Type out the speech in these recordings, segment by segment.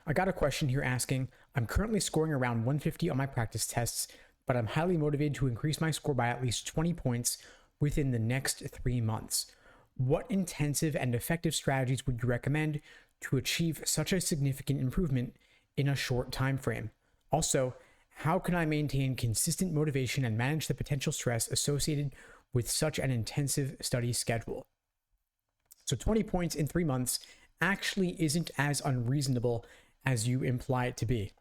I got a question here asking, I'm currently scoring around 150 on my practice tests, but I'm highly motivated to increase my score by at least 20 points within the next 3 months. What intensive and effective strategies would you recommend to achieve such a significant improvement in a short time frame? Also, how can I maintain consistent motivation and manage the potential stress associated with such an intensive study schedule? So 20 points in 3 months actually isn't as unreasonable as you imply it to be.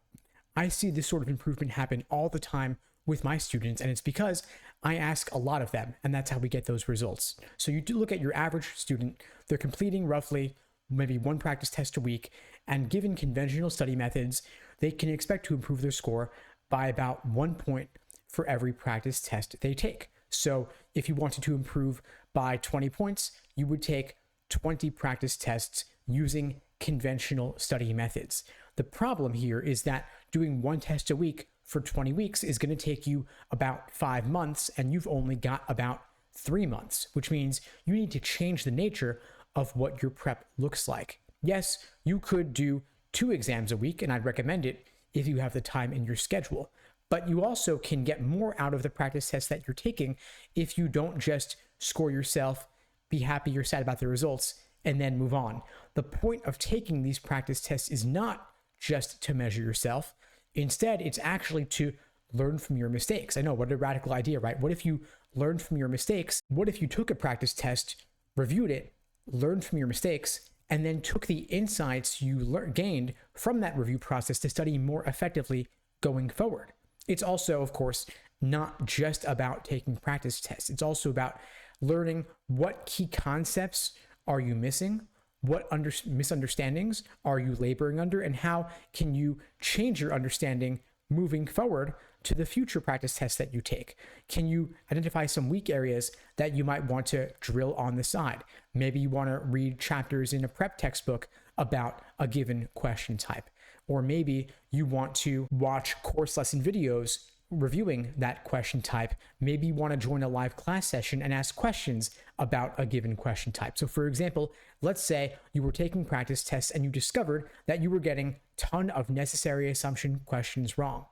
I see this sort of improvement happen all the time with my students, and it's because I ask a lot of them, and that's how we get those results. So you do look at your average student, they're completing roughly maybe 1 practice test a week, and given conventional study methods, they can expect to improve their score by about 1 point for every practice test they take. So if you wanted to improve by 20 points, you would take 20 practice tests using conventional study methods. The problem here is that doing 1 test a week for 20 weeks is going to take you about 5 months, and you've only got about 3 months, which means you need to change the nature of what your prep looks like. Yes, you could do 2 exams a week, and I'd recommend it if you have the time in your schedule. But you also can get more out of the practice tests that you're taking if you don't just score yourself, be happy or sad about the results, and then move on. The point of taking these practice tests is not just to measure yourself. Instead, it's actually to learn from your mistakes. I know, what a radical idea, right? What if you learned from your mistakes? What if you took a practice test, reviewed it, learned from your mistakes, and then took the insights you gained from that review process to study more effectively going forward? It's also, of course, not just about taking practice tests. It's also about learning what key concepts are you missing, what misunderstandings are you laboring under, and how can you change your understanding moving forward to the future practice tests that you take. Can you identify some weak areas that you might want to drill on the side? Maybe you want to read chapters in a prep textbook about a given question type. Or maybe you want to watch course lesson videos reviewing that question type. Maybe you want to join a live class session and ask questions about a given question type. So for example, let's say you were taking practice tests and you discovered that you were getting a ton of necessary assumption questions wrong.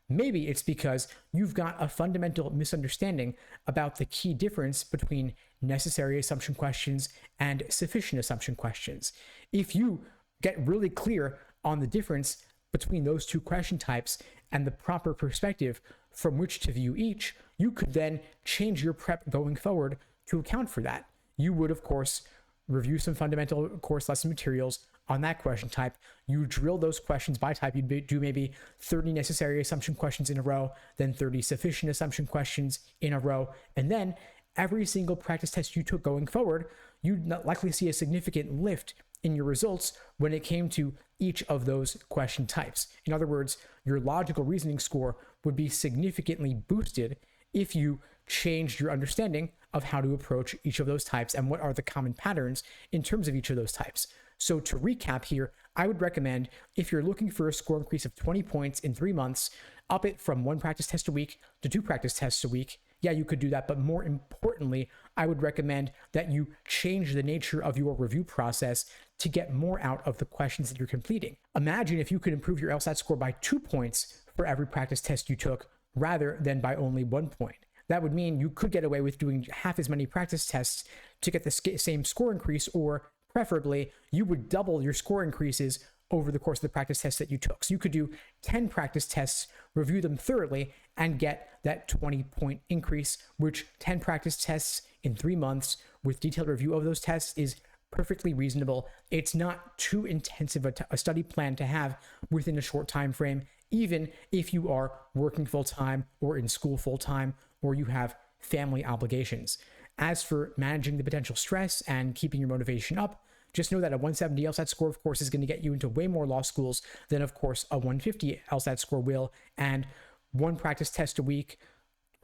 Maybe it's because you've got a fundamental misunderstanding about the key difference between necessary assumption questions and sufficient assumption questions. If you get really clear on the difference between those 2 question types and the proper perspective from which to view each, you could then change your prep going forward to account for that. You would, of course, review some fundamental course lesson materials on that question type. You drill those questions by type. You'd do maybe 30 necessary assumption questions in a row, then 30 sufficient assumption questions in a row, and then every single practice test you took going forward, you'd not likely see a significant lift in your results when it came to each of those question types. In other words, your logical reasoning score would be significantly boosted if you changed your understanding of how to approach each of those types and what are the common patterns in terms of each of those types. So to recap here, I would recommend, if you're looking for a score increase of 20 points in 3 months, up it from 1 practice test a week to 2 practice tests a week. Yeah, you could do that, but more importantly, I would recommend that you change the nature of your review process to get more out of the questions that you're completing. Imagine if you could improve your LSAT score by 2 points for every practice test you took, rather than by only 1 point. That would mean you could get away with doing half as many practice tests to get the same score increase, or preferably, you would double your score increases over the course of the practice tests that you took. So you could do 10 practice tests, review them thoroughly, and get that 20-point increase, which 10 practice tests in 3 months with detailed review of those tests is perfectly reasonable. It's not too intensive a study plan to have within a short time frame, even if you are working full-time or in school full-time, or you have family obligations. As for managing the potential stress and keeping your motivation up, just know that a 170 LSAT score, of course, is going to get you into way more law schools than, of course, a 150 LSAT score will. And 1 practice test a week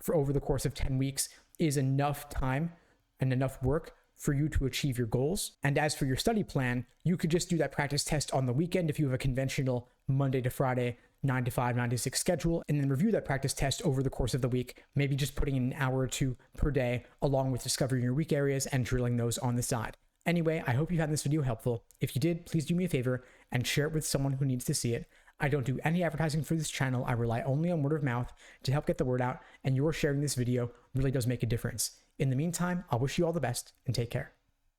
for over the course of 10 weeks is enough time and enough work for you to achieve your goals. And as for your study plan, you could just do that practice test on the weekend if you have a conventional Monday to Friday 9 to 5, 9 to 6 schedule, and then review that practice test over the course of the week, maybe just putting in an hour or 2 per day, along with discovering your weak areas and drilling those on the side. Anyway, I hope you found this video helpful. If you did, please do me a favor and share it with someone who needs to see it. I don't do any advertising for this channel. I rely only on word of mouth to help get the word out, and your sharing this video really does make a difference. In the meantime, I'll wish you all the best and take care.